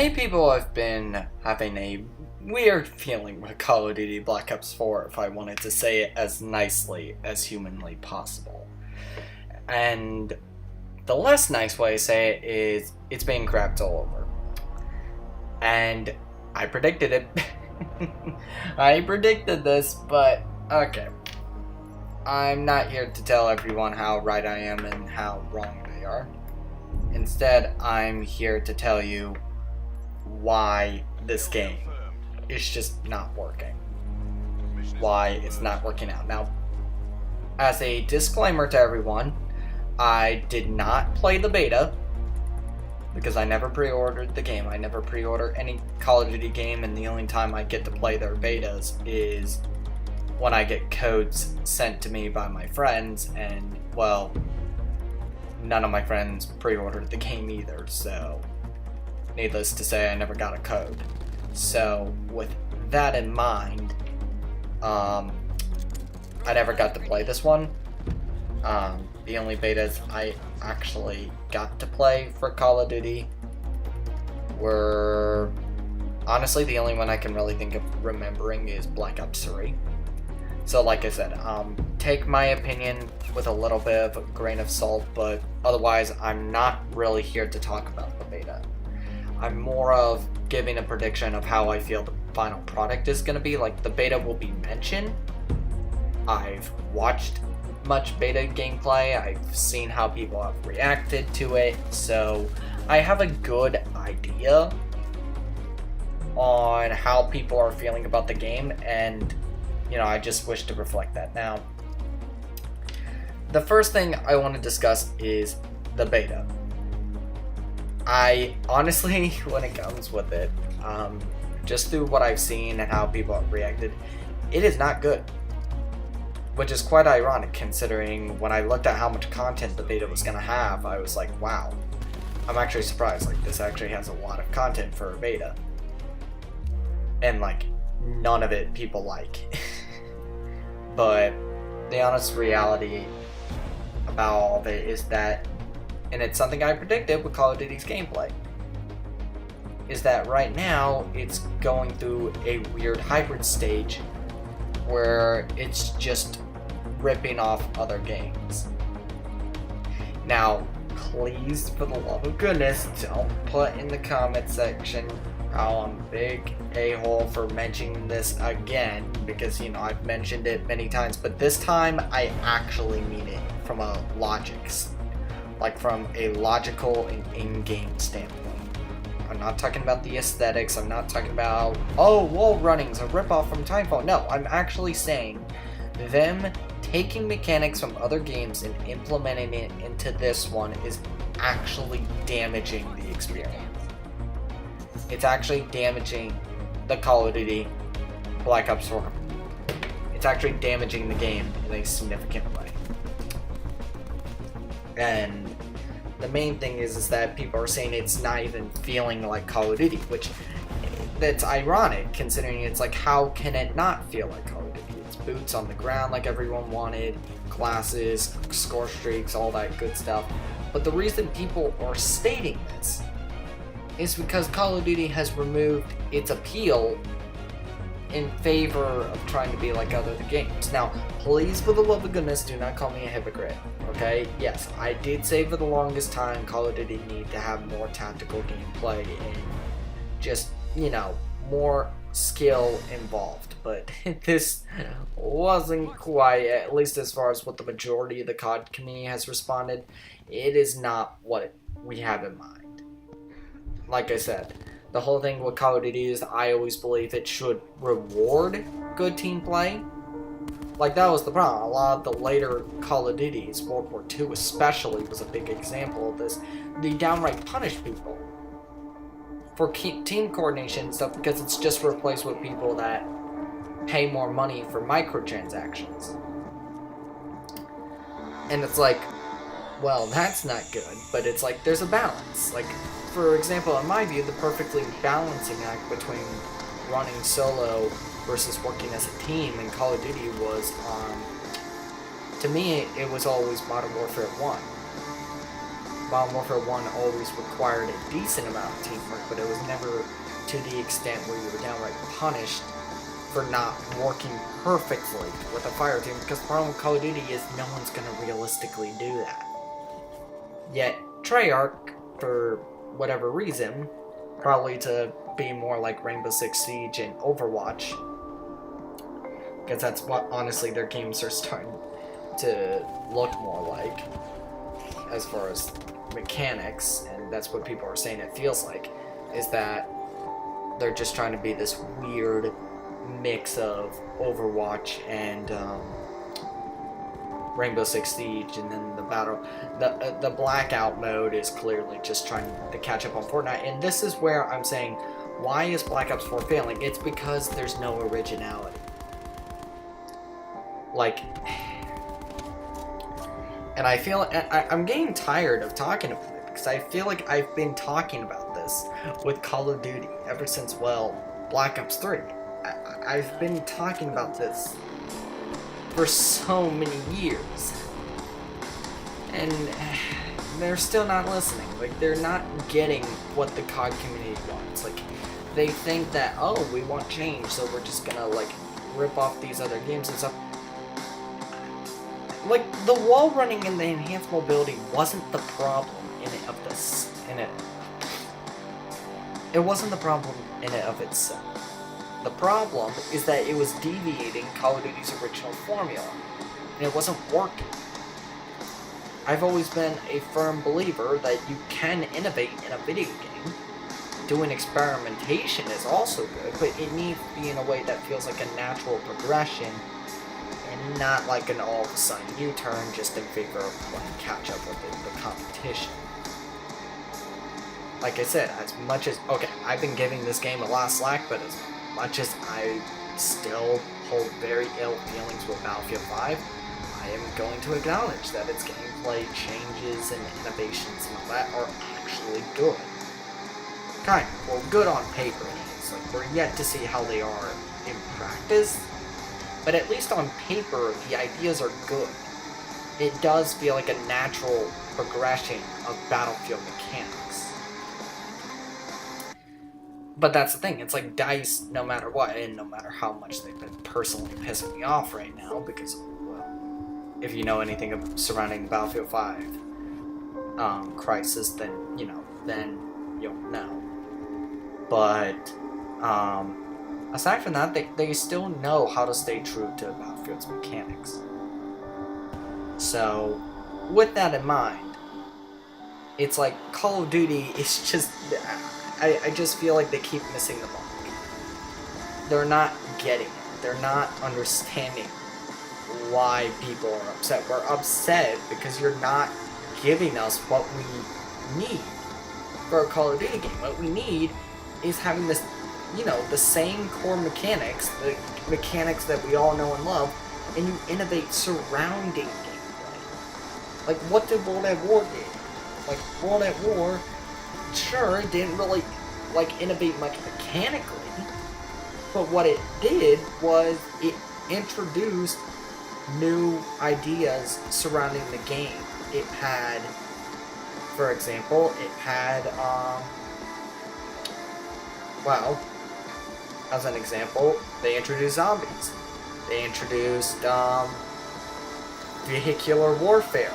Many people have been having a weird feeling with Call of Duty Black Ops 4, if I wanted to say it as nicely as humanly possible. And the less nice way to say it is, it's being crapped all over. And I predicted it. I predicted this, but okay. I'm not here to tell everyone how right I am and how wrong they are. Instead, I'm here to tell you why this game is just not working. Why it's not working out. Now, as a disclaimer to everyone, I did not play the beta because I never pre-ordered the game. I never pre-order any Call of Duty game, and the only time I get to play their betas is when I get codes sent to me by my friends, and, well, none of my friends pre-ordered the game either, so needless to say, I never got a code. So, with that in mind, I never got to play this one. The only betas I actually got to play for Call of Duty were, honestly, the only one I can really think of remembering is Black Ops 3. So, like I said, take my opinion with a little bit of a grain of salt, but otherwise, I'm not really here to talk about the beta. I'm more of giving a prediction of how I feel the final product is going to be. Like, the beta will be mentioned. I've watched much beta gameplay. I've seen how people have reacted to it. So, I have a good idea on how people are feeling about the game, and, you know, I just wish to reflect that. Now, the first thing I want to discuss is the beta. I honestly, when it comes with it, just through what I've seen and how people have reacted, it is not good. Which is quite ironic considering when I looked at how much content the beta was going to have, I was like, wow. I'm actually surprised, like, this actually has a lot of content for a beta. And, like, none of it people like. But the honest reality about all of it is that, and it's something I predicted with Call of Duty's gameplay, is that right now it's going through a weird hybrid stage where it's just ripping off other games. Now, please, for the love of goodness, don't put in the comment section how I'm a big a-hole for mentioning this again, because, you know, I've mentioned it many times, but this time I actually mean it from a logical and in-game standpoint. I'm not talking about the aesthetics, I'm not talking about, oh, wall running's a ripoff from Timefall. No, I'm actually saying them taking mechanics from other games and implementing it into this one is actually damaging the experience. It's actually damaging the Call of Duty Black Ops 4. It's actually damaging the game in a significant way. And the main thing is that people are saying it's not even feeling like Call of Duty, which that's ironic considering it's like, how can it not feel like Call of Duty? It's boots on the ground like everyone wanted, classes, score streaks, all that good stuff. But the reason people are stating this is because Call of Duty has removed its appeal in favor of trying to be like other games. Now, please, for the love of goodness, do not call me a hypocrite, okay? Yes, I did say for the longest time Call of Duty need to have more tactical gameplay and just, you know, more skill involved, but this wasn't quite, at least as far as what the majority of the COD community has responded, it is not what we have in mind. Like I said, the whole thing with Call of Duty is I always believe it should reward good team play. Like, that was the problem. A lot of the later Call of Duties, World War II especially, was a big example of this. They downright punish people for team coordination and stuff because it's just replaced with people that pay more money for microtransactions. And it's like, well, that's not good, but it's like, there's a balance. Like, for example, in my view, the perfectly balancing act between running solo versus working as a team in Call of Duty was, to me, it was always Modern Warfare 1. Modern Warfare 1 always required a decent amount of teamwork, but it was never to the extent where you were downright punished for not working perfectly with a fire team, because the problem with Call of Duty is no one's going to realistically do that. Yet, Treyarch, for whatever reason, probably to be more like Rainbow Six Siege and Overwatch, because that's what, honestly, their games are starting to look more like, as far as mechanics, and that's what people are saying it feels like, is that they're just trying to be this weird mix of Overwatch and Rainbow Six Siege, and then the Blackout mode is clearly just trying to catch up on Fortnite. And this is where I'm saying, why is Black Ops 4 failing? It's because there's no originality. Like, and I feel I'm getting tired of talking about it, because I feel like I've been talking about this with Call of Duty ever since, well, Black Ops 3. I've been talking about this for so many years, and they're still not listening. Like, they're not getting what the COD community wants. Like, they think that, oh, we want change, so we're just gonna, like, rip off these other games and stuff. Like, the wall running and the enhanced mobility wasn't the problem it wasn't the problem in and of itself. The problem is that it was deviating Call of Duty's original formula, and it wasn't working. I've always been a firm believer that you can innovate in a video game. Doing experimentation is also good, but it needs to be in a way that feels like a natural progression, and not like an all of a sudden U-turn just in favor of playing catch up with the competition. Like I said, as much as, okay, I've been giving this game a lot of slack, but as much as I still hold very ill feelings with Battlefield 5, I am going to acknowledge that its gameplay changes and innovations and all that are actually good. Kind of. Well, good on paper. It's like, we're yet to see how they are in practice, but at least on paper, the ideas are good. It does feel like a natural progression of Battlefield mechanics. But that's the thing, it's like DICE, no matter what, and no matter how much they've been personally pissing me off right now, because, well, if you know anything surrounding Battlefield 5 crisis, then, then you'll know. But, aside from that, they still know how to stay true to Battlefield's mechanics. So, with that in mind, it's like Call of Duty is just... I just feel like they keep missing the mark. They're not getting it. They're not understanding why people are upset. We're upset because you're not giving us what we need for a Call of Duty game. What we need is having this, the same core mechanics, the mechanics that we all know and love, and you innovate surrounding gameplay. Like, what did World at War do? Like, World at War... sure, it didn't really, innovate much mechanically, but what it did was it introduced new ideas surrounding the game. It had, for example, as an example, they introduced zombies. They introduced, vehicular warfare.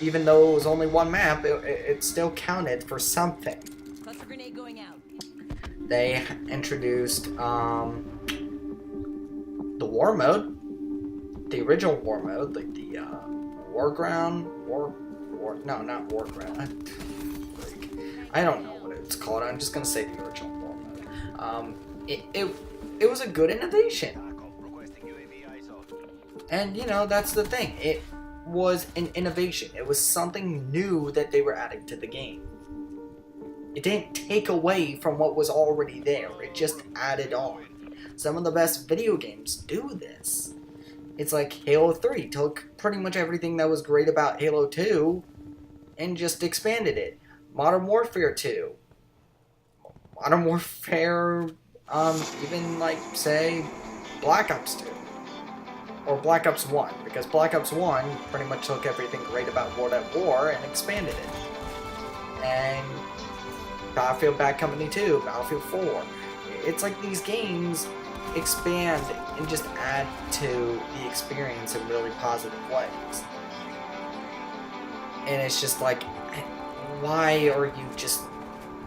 Even though it was only one map, it still counted for something. Cluster grenade going out. They introduced the war mode, the original war mode, like the not war ground. I don't know what it's called. I'm just gonna say the original war mode. It was a good innovation, and that's the thing. It was an innovation. It was something new that they were adding to the game. It didn't take away from what was already there. It just added on. Some of the best video games do this. It's like Halo 3 took pretty much everything that was great about Halo 2 and just expanded it. Modern Warfare 2. Modern Warfare, even say Black Ops 2. or Black Ops 1, because Black Ops 1 pretty much took everything great about World at War and expanded it. And Battlefield Bad Company 2, Battlefield 4. It's like these games expand and just add to the experience in really positive ways. And it's just like, why are you just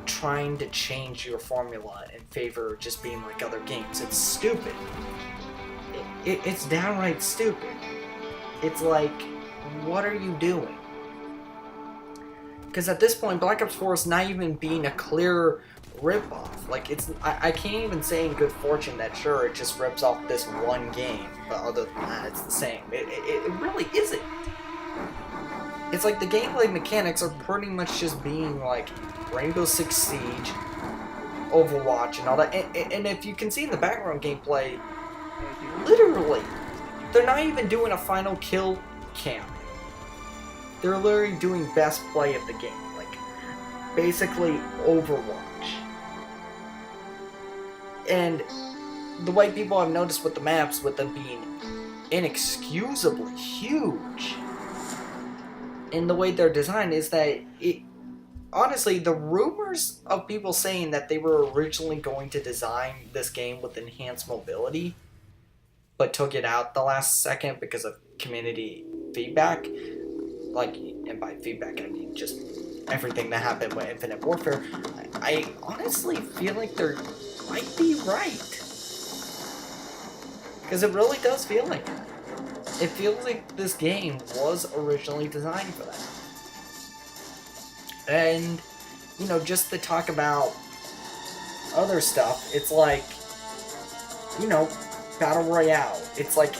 trying to change your formula in favor of just being like other games? It's stupid. It's downright stupid. It's like, what are you doing? Because at this point, Black Ops 4 is not even being a clear ripoff. Like, I can't even say in good fortune that sure, it just rips off this one game, but other than that, it's the same. It really isn't. It's like the gameplay mechanics are pretty much just being like Rainbow Six Siege, Overwatch, and all that. And if you can see in the background gameplay, literally, they're not even doing a final kill cam. They're literally doing best play of the game. Like, basically Overwatch. And the way people have noticed with the maps, with them being inexcusably huge, and the way they're designed is that honestly, the rumors of people saying that they were originally going to design this game with enhanced mobility, but took it out the last second because of community feedback, like, and by feedback I mean just everything that happened with Infinite Warfare, I honestly feel like they might be right. Because it really does feel like that. It feels like this game was originally designed for that. And, you know, just to talk about other stuff, it's like, you know, Battle Royale. It's like,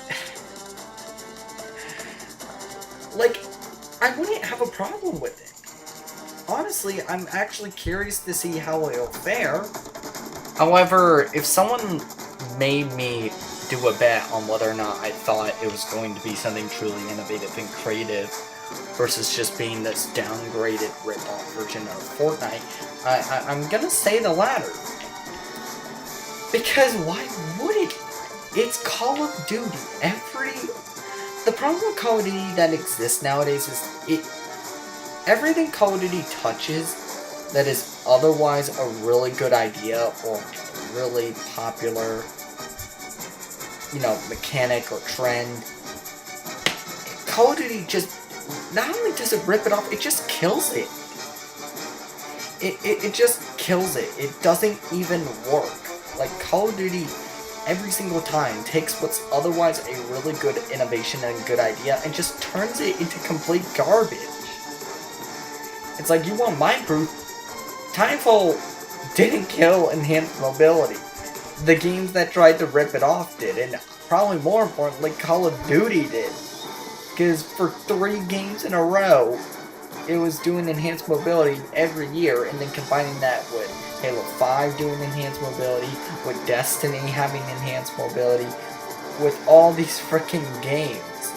I wouldn't have a problem with it. Honestly, I'm actually curious to see how it'll fare. However, if someone made me do a bet on whether or not I thought it was going to be something truly innovative and creative versus just being this downgraded rip-off version of Fortnite, I'm gonna say the latter. Because why would it? It's Call of Duty. The problem with Call of Duty that exists nowadays is everything Call of Duty touches that is otherwise a really good idea or really popular, you know, mechanic or trend, Call of Duty just, not only does it rip it off, it just kills it. It just kills it. It doesn't even work. Like, Call of Duty, every single time, takes what's otherwise a really good innovation and good idea and just turns it into complete garbage. It's like, you want my proof? Titanfall didn't kill enhanced mobility. The games that tried to rip it off did, and probably more importantly, Call of Duty did. Because for 3 games in a row, it was doing enhanced mobility every year, and then combining that with Halo 5 doing enhanced mobility, with Destiny having enhanced mobility, with all these freaking games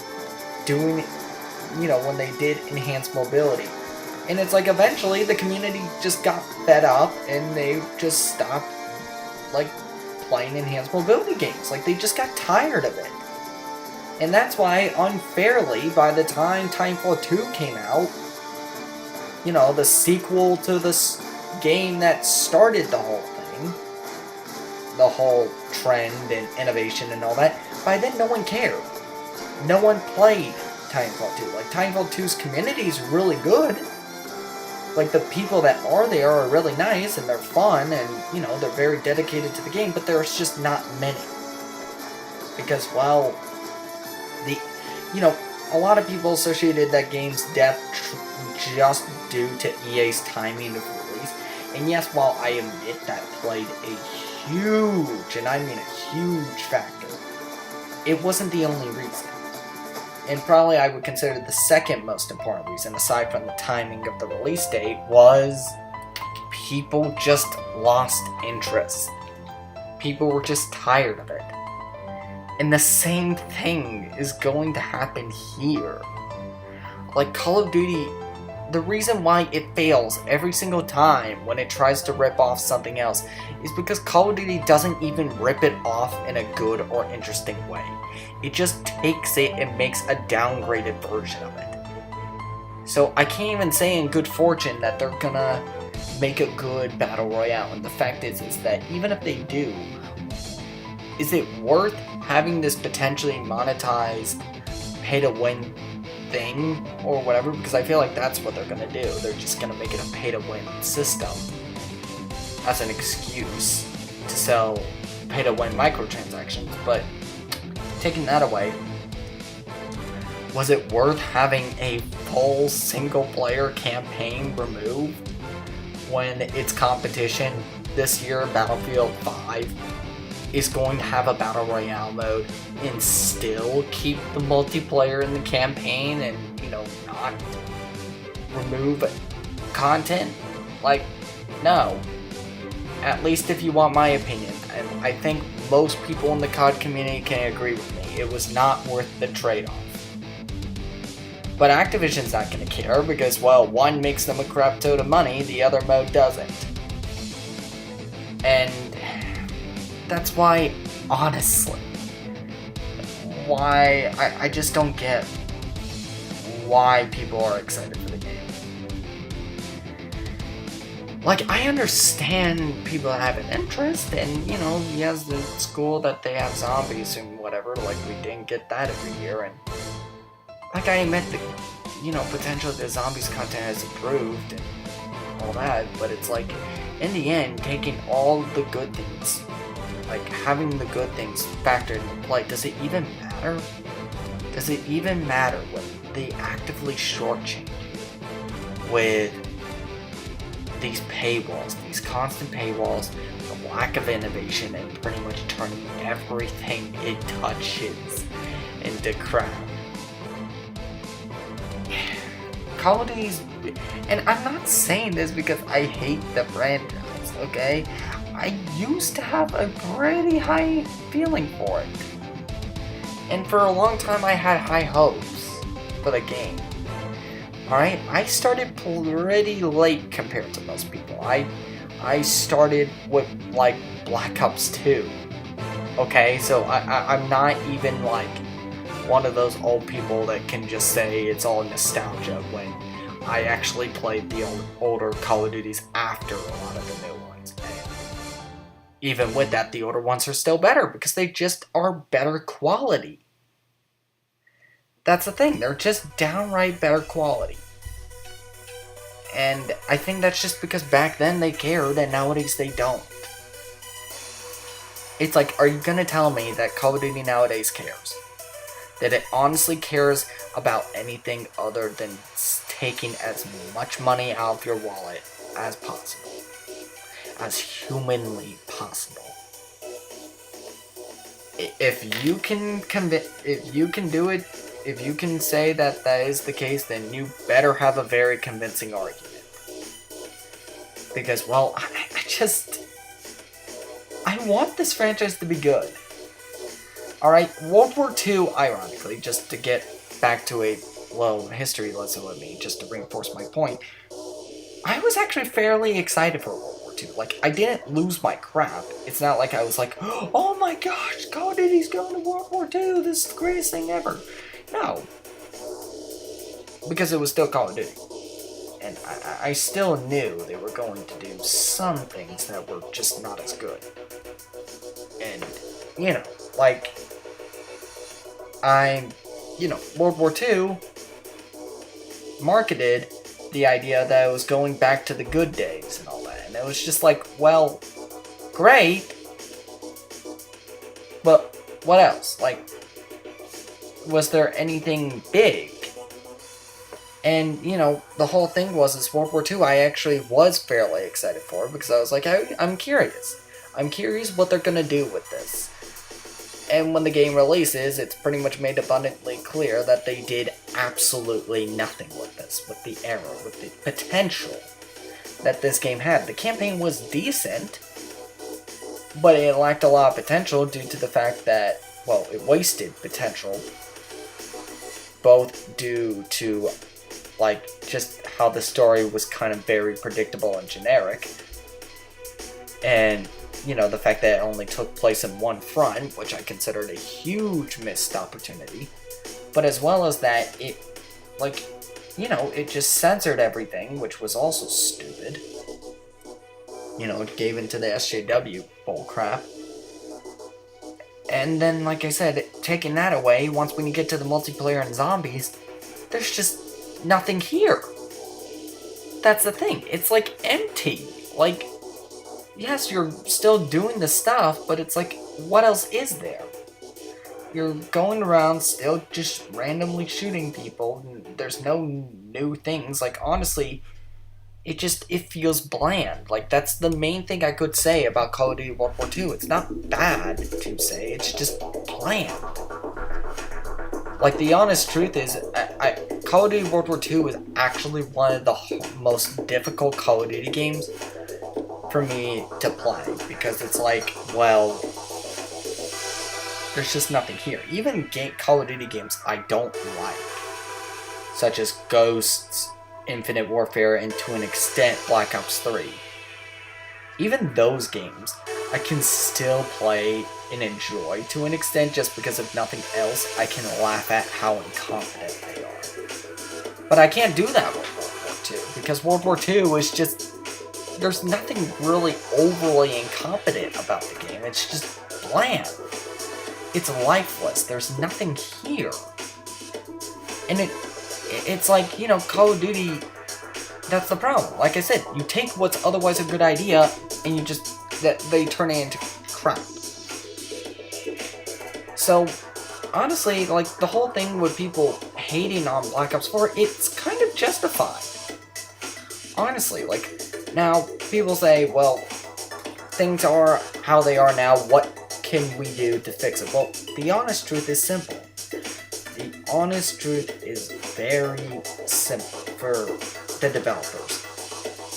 doing, you know, when they did enhanced mobility. And it's like, eventually, the community just got fed up, and they just stopped, like, playing enhanced mobility games. Like, they just got tired of it. And that's why, unfairly, by the time Titanfall 2 came out, you know, the sequel to this game that started the whole thing, the whole trend and innovation and all that, by then no one cared. No one played Titanfall 2. Like, Titanfall 2's community is really good. Like, the people that are there are really nice, and they're fun, and, you know, they're very dedicated to the game, but there's just not many. Because, well, you know, a lot of people associated that game's death just due to EA's timing of release. And yes, while I admit that played a huge, and I mean a huge factor, it wasn't the only reason. And probably I would consider the second most important reason, aside from the timing of the release date, was people just lost interest. People were just tired of it. And the same thing is going to happen here. Like, Call of Duty the reason why it fails every single time when it tries to rip off something else is because Call of Duty doesn't even rip it off in a good or interesting way. It just takes it and makes a downgraded version of it. So I can't even say in good fortune that they're gonna make a good battle royale. And the fact is that even if they do, is it worth having this potentially monetized pay-to-win thing or whatever? Because I feel like that's what they're gonna do. They're just gonna make it a pay-to-win system as an excuse to sell pay-to-win microtransactions. But taking that away, was it worth having a full single-player campaign removed when its competition this year, Battlefield 5, is going to have a battle royale mode and still keep the multiplayer in the campaign and, not remove content? Like, no. At least if you want my opinion. And I think most people in the COD community can agree with me. It was not worth the trade-off. But Activision's not going to care because, well, one makes them a crap ton of money, the other mode doesn't. And that's why, honestly, I just don't get why people are excited for the game. Like, I understand people have an interest, and, yes, it's cool that they have zombies and whatever, like, we didn't get that every year, and like I admit the, potential the zombies content is improved and all that, but it's like, in the end, taking all the good things, like having the good things factored into play, does it even matter? Does it even matter when they actively shortchange with these paywalls, these constant paywalls, the lack of innovation, and pretty much turning everything it touches into crap? Call of Duty's, and I'm not saying this because I hate the franchise, okay? I used to have a pretty high feeling for it. And for a long time I had high hopes for the game. Alright, I started pretty late compared to most people. I started with, like, Black Ops 2. Okay, so I'm not even, like, one of those old people that can just say it's all nostalgia when I actually played the older Call of Duties after a lot of the new ones. And even with that, the older ones are still better because they just are better quality. That's the thing, they're just downright better quality. And I think that's just because back then they cared and nowadays they don't. It's like, are you gonna tell me that Call of Duty nowadays cares? That it honestly cares about anything other than taking as much money out of your wallet as possible. As humanly possible. If you can do it, if you can say that that is the case, then you better have a very convincing argument. Because, well, I want this franchise to be good. Alright, World War II, ironically, just to get back to a little history lesson with me, just to reinforce my point, I was actually fairly excited for World War II. Like, I didn't lose my crap. It's not like I was like, oh my gosh, Call of Duty's going to World War II, this is the greatest thing ever. No. Because it was still Call of Duty. And I still knew they were going to do some things that were just not as good. And, like, World War II marketed the idea that it was going back to the good days and all that. And it was just like, well, great, but what else? Like, was there anything big? And, the whole thing was World War II I actually was fairly excited for because I was like, I'm curious. I'm curious what they're going to do with this. And when the game releases, it's pretty much made abundantly clear that they did absolutely nothing with this, with the era, with the potential that this game had. The campaign was decent, but it lacked a lot of potential due to the fact that, well, it wasted potential, both due to, like, just how the story was kind of very predictable and generic. And, you know, the fact that it only took place in one front, which I considered a huge missed opportunity. But as well as that, it, like, you know, it just censored everything, which was also stupid. You know, it gave into the SJW bullcrap. And then, like I said, taking that away, once when you get to the multiplayer and zombies, there's just nothing here. That's the thing. It's like empty. Like, yes, you're still doing the stuff, but it's like, what else is there? You're going around still just randomly shooting people. There's no new things. Like, honestly, it feels bland. Like, that's the main thing I could say about Call of Duty World War II. It's not bad to say, it's just bland. Like, the honest truth is, Call of Duty World War II is actually one of the most difficult Call of Duty games for me to play. Because it's like, well, there's just nothing here. Even Call of Duty games I don't like, such as Ghosts, Infinite Warfare, and to an extent Black Ops 3. Even those games, I can still play and enjoy to an extent just because if nothing else, I can laugh at how incompetent they are. But I can't do that with World War II, because World War II is just, there's nothing really overly incompetent about the game, it's just bland. It's lifeless, there's nothing here. And it's like, you know, Call of Duty, that's the problem. Like I said, you take what's otherwise a good idea, and you just, they turn it into crap. So, honestly, like, the whole thing with people hating on Black Ops 4, it's kind of justified. Honestly, like, now, people say, well, things are how they are now, what can we do to fix it? Well, the honest truth is simple. The honest truth is very simple for the developers.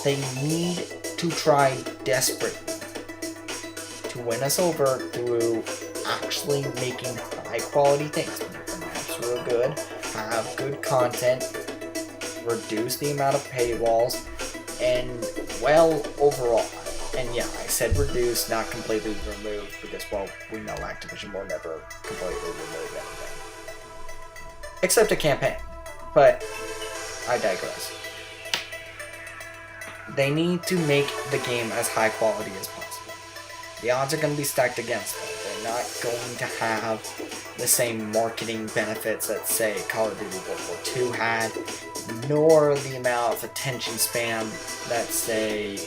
They need to try desperately to win us over through actually making high quality things. Make the maps real good, have good content, reduce the amount of paywalls, and, well, overall. And yeah, I said reduce, not completely remove, because, well, we know Activision will never completely remove anything. Except a campaign. But I digress. They need to make the game as high quality as possible. The odds are going to be stacked against them. They're not going to have the same marketing benefits that, say, Call of Duty World War II had, nor the amount of attention span that, say,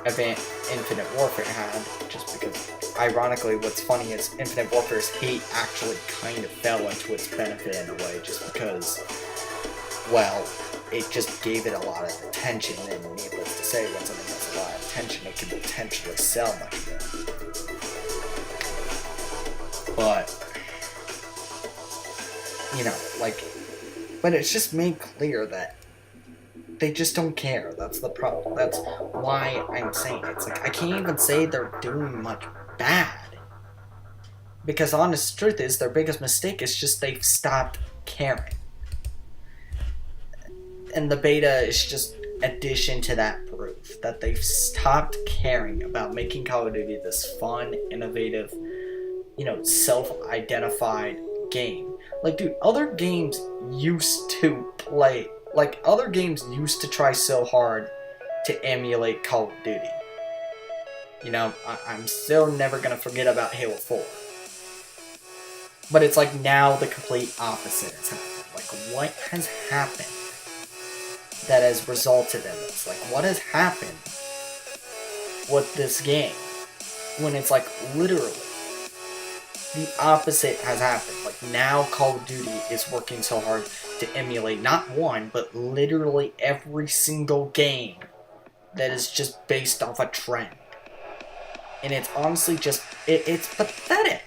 Infinite Warfare had, just because, ironically, what's funny is Infinite Warfare's hate actually kind of fell into its benefit in a way, just because, well, it just gave it a lot of attention, and needless to say, when something has a lot of attention, it can potentially sell much more. But, you know, like, but it's just made clear that they just don't care. That's the problem. That's why I'm saying it. It's like, I can't even say they're doing much bad. Because honest truth is, their biggest mistake is just they've stopped caring. And the beta is just addition to that proof. That they've stopped caring about making Call of Duty this fun, innovative, you know, self-identified game. Like, dude, other games used to play... Like, other games used to try so hard to emulate Call of Duty. You know, I'm still never gonna forget about Halo 4. But it's like now the complete opposite has happened. Like, what has happened that has resulted in this? Like, what has happened with this game when it's like literally the opposite has happened? Like, now Call of Duty is working so hard to emulate not one, but literally every single game that is just based off a trend. And it's honestly just, it's pathetic.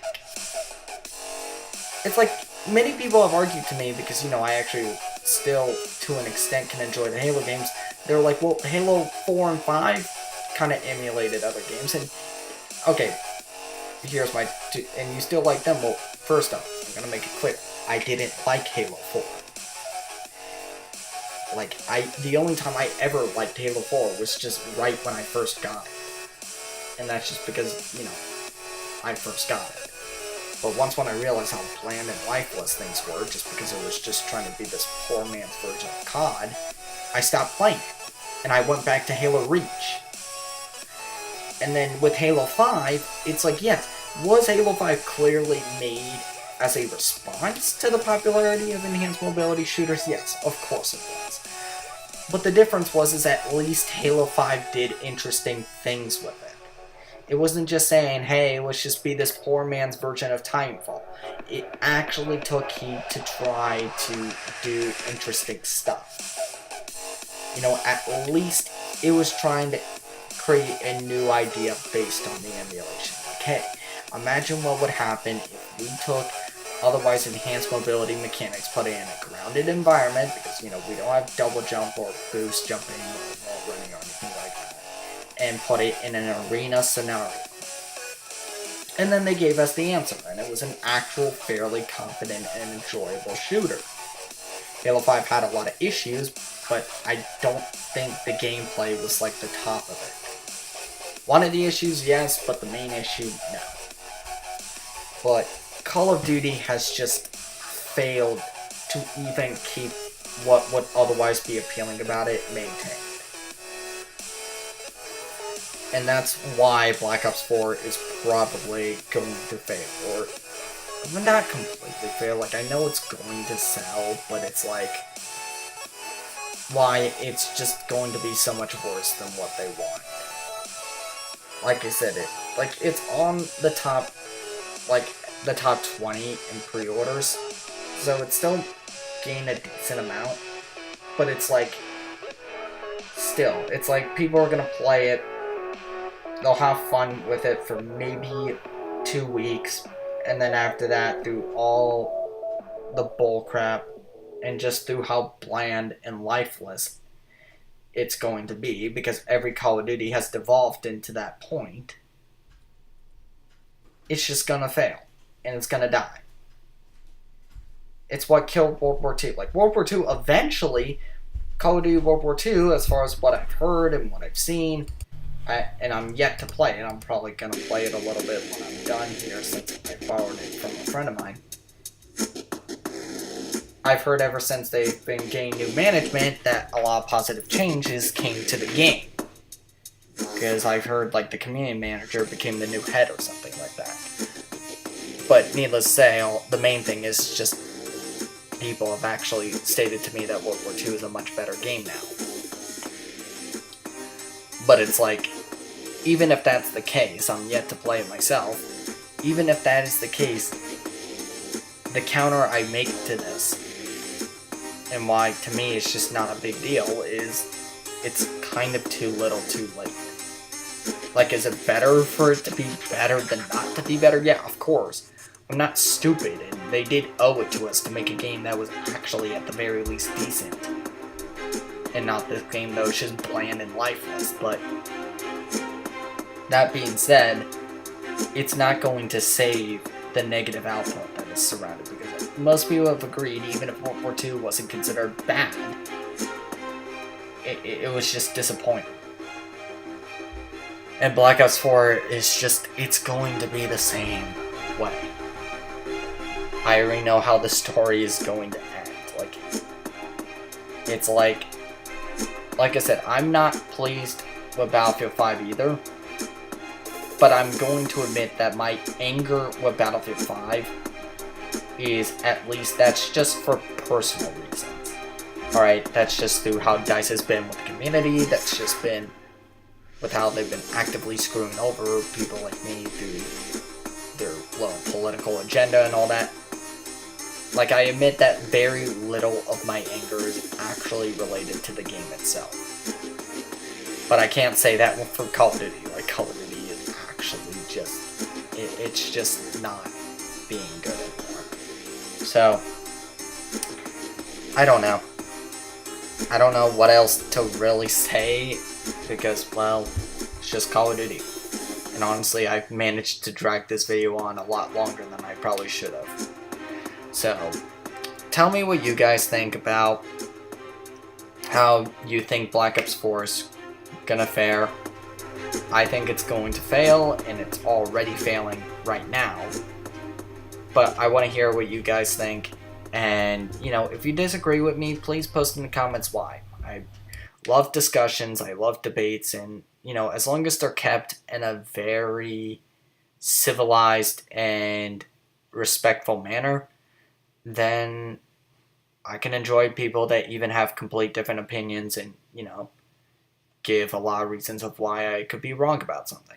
It's like, many people have argued to me, because, you know, I actually still, to an extent, can enjoy the Halo games. They're like, well, Halo 4 and 5 kind of emulated other games, and, okay, here's my, and you still like them? Well, first off, I'm gonna make it clear, I didn't like Halo 4. Like, the only time I ever liked Halo 4 was just right when I first got it. And that's just because, you know, I first got it. But once when I realized how bland and lifeless things were, just because it was just trying to be this poor man's version of COD, I stopped playing it. And I went back to Halo Reach. And then with Halo 5, it's like, yes, was Halo 5 clearly made as a response to the popularity of enhanced mobility shooters? Yes, of course it was. But the difference was at least Halo 5 did interesting things with it. It wasn't just saying, hey, let's just be this poor man's version of Titanfall. It actually took heed to try to do interesting stuff. You know, at least it was trying to create a new idea based on the emulation. Okay, imagine what would happen if we took otherwise enhanced mobility mechanics, put it in a grounded environment, because, you know, we don't have double jump or boost jumping or wall running or anything like that, and put it in an arena scenario. And then they gave us the answer, and it was an actual fairly competent and enjoyable shooter. Halo 5 had a lot of issues, but I don't think the gameplay was like the top of it. One of the issues, yes, but the main issue, no. But Call of Duty has just failed to even keep what would otherwise be appealing about it maintained. And that's why Black Ops 4 is probably going to fail. Or not completely fail, like, I know it's going to sell, but it's like, why it's just going to be so much worse than what they want. Like I said, it's on the top, like, the top 20 in pre-orders, so it's still gained a decent amount, but it's like, still, it's like, people are gonna play it, they'll have fun with it for maybe 2 weeks, and then after that, through all the bullcrap, and just through how bland and lifeless it's going to be, because every Call of Duty has devolved into that point, it's just gonna fail, and it's gonna die. It's what killed World War II. Like, World War II, eventually, Call of Duty World War II, as far as what I've heard and what I've seen, and I'm yet to play it, I'm probably gonna play it a little bit when I'm done here, since I borrowed it from a friend of mine. I've heard ever since they've been getting new management that a lot of positive changes came to the game. Because I've heard, like, the community manager became the new head or something like that. But needless to say, the main thing is just people have actually stated to me that World War II is a much better game now. But it's like, even if that's the case, I'm yet to play it myself, even if that is the case, the counter I make to this, and why, to me, it's just not a big deal, is it's kind of too little too late. Like, is it better for it to be better than not to be better? Yeah, of course. I'm not stupid, and they did owe it to us to make a game that was actually, at the very least, decent. And not this game that was just bland and lifeless, but that being said, it's not going to save the negative output that is surrounded, because most people have agreed, even if World War II wasn't considered bad, it was just disappointing. And Black Ops 4 is just, it's going to be the same way. I already know how the story is going to end. Like, it's like I said, I'm not pleased with Battlefield 5 either, but I'm going to admit that my anger with Battlefield 5 is, at least, that's just for personal reasons. Alright, that's just through how DICE has been with the community, that's just been with how they've been actively screwing over people like me through their little political agenda and all that. Like, I admit that very little of my anger is actually related to the game itself. But I can't say that for Call of Duty. Like, Call of Duty is actually just, it's just not being good anymore. So, I don't know. I don't know what else to really say, because, well, it's just Call of Duty. And honestly, I've managed to drag this video on a lot longer than I probably should have. So, tell me what you guys think about how you think Black Ops 4 is gonna fare. I think it's going to fail, and it's already failing right now. But I want to hear what you guys think. And, you know, if you disagree with me, please post in the comments why. I love discussions, I love debates, and, you know, as long as they're kept in a very civilized and respectful manner, then I can enjoy people that even have complete different opinions and, you know, give a lot of reasons of why I could be wrong about something.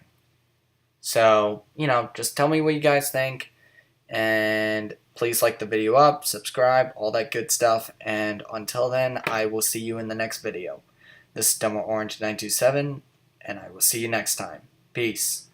So, you know, just tell me what you guys think, and please like the video up, subscribe, all that good stuff, and until then, I will see you in the next video. This is Dumber Orange 927, and I will see you next time. Peace.